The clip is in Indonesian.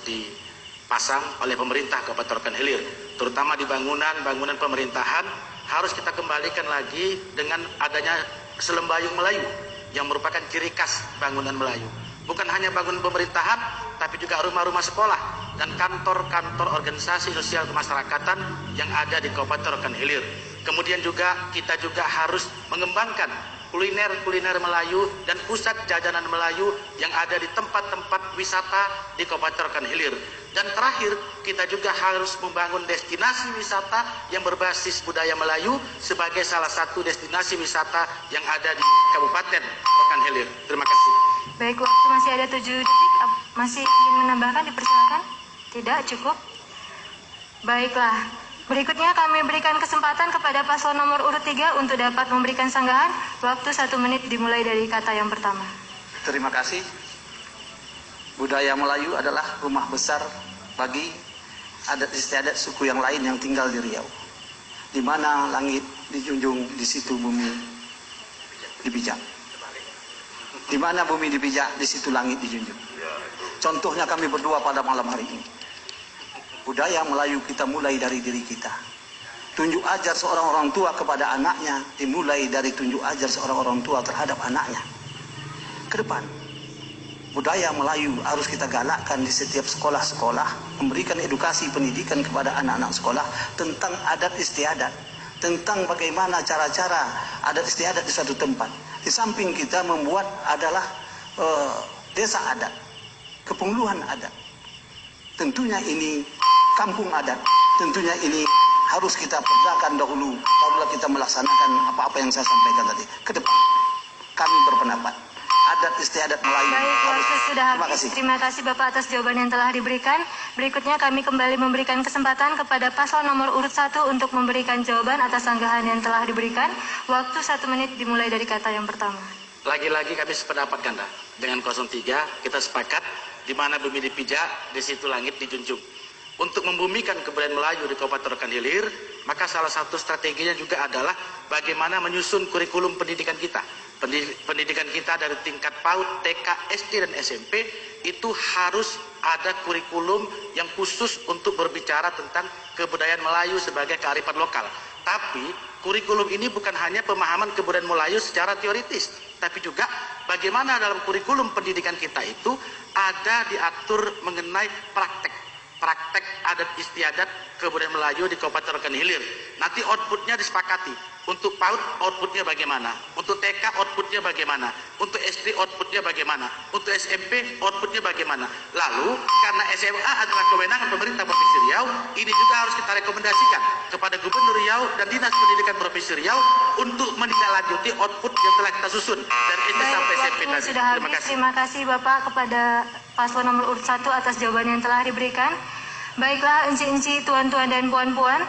dipasang oleh pemerintah Kabupaten Rokan Hilir, terutama di bangunan pemerintahan, harus kita kembalikan lagi dengan adanya Selembayung Melayu yang merupakan ciri khas bangunan Melayu. Bukan hanya bangunan pemerintahan, tapi juga rumah-rumah sekolah dan kantor-kantor organisasi sosial kemasyarakatan yang ada di Kabupaten Rokan Hilir. Kemudian kita juga harus mengembangkan kuliner Melayu dan pusat jajanan Melayu yang ada di tempat-tempat wisata di Kabupaten Rokan Hilir. Dan terakhir, kita juga harus membangun destinasi wisata yang berbasis budaya Melayu sebagai salah satu destinasi wisata yang ada di Kabupaten Rokan Hilir. Terima kasih. Baik, waktu masih ada 7 detik. Masih ingin menambahkan, dipersilakan? Tidak, cukup. Baiklah. Berikutnya kami berikan kesempatan kepada paslon nomor urut 3 untuk dapat memberikan sanggahan. Waktu 1 menit dimulai dari kata yang pertama. Terima kasih. Budaya Melayu adalah rumah besar bagi adat istiadat suku yang lain yang tinggal di Riau. Di mana langit dijunjung, di situ bumi dipijak. Di mana bumi dipijak, di situ langit dijunjung. Contohnya kami berdua pada malam hari ini. Budaya Melayu kita mulai dari diri kita. Tunjuk ajar seorang orang tua kepada anaknya dimulai dari tunjuk ajar seorang orang tua terhadap anaknya. Ke depan, budaya Melayu harus kita galakkan di setiap sekolah-sekolah, memberikan edukasi pendidikan kepada anak-anak sekolah tentang adat istiadat, tentang bagaimana cara-cara adat istiadat di suatu tempat. Di samping kita membuat adalah desa adat, kepengluhan adat. Tentunya ini kampung adat, tentunya ini harus kita perdakan dahulu, barulah kita melaksanakan apa-apa yang saya sampaikan tadi. Ke depan, kami berpendapat adat istiadat Melayu harus. Sudah habis. Terima kasih Bapak atas jawaban yang telah diberikan. Berikutnya kami kembali memberikan kesempatan kepada paslon nomor urut 1 untuk memberikan jawaban atas sanggahan yang telah diberikan. Waktu 1 menit dimulai dari kata yang pertama. Lagi-lagi kami sependapat ganda dengan 03, kita sepakat di mana bumi dipijak, di situ langit dijunjung. Untuk membumikan kebudayaan Melayu di Kabupaten Rokan Hilir, maka salah satu strateginya juga adalah bagaimana menyusun kurikulum pendidikan kita. Pendidikan kita dari tingkat PAUD, TK, SD, dan SMP itu harus ada kurikulum yang khusus untuk berbicara tentang kebudayaan Melayu sebagai kearifan lokal. Tapi kurikulum ini bukan hanya pemahaman kebudayaan Melayu secara teoritis, tapi juga bagaimana dalam kurikulum pendidikan kita itu ada diatur mengenai praktek adat istiadat kebudayaan Melayu di Kabupaten Rokan Hilir. Nanti outputnya disepakati. Untuk PAUD outputnya bagaimana, untuk TK outputnya bagaimana, untuk SD outputnya bagaimana, untuk SMP outputnya bagaimana. Lalu karena SMA adalah kewenangan pemerintah Provinsi Riau, ini juga harus kita rekomendasikan kepada Gubernur Riau dan Dinas Pendidikan Provinsi Riau untuk menindaklanjuti output yang telah kita susun dari SD sampai SMP tadi. Terima kasih Bapak kepada paslon nomor urut 1 atas jawaban yang telah diberikan. Baiklah, enci-enci, tuan-tuan dan puan-puan,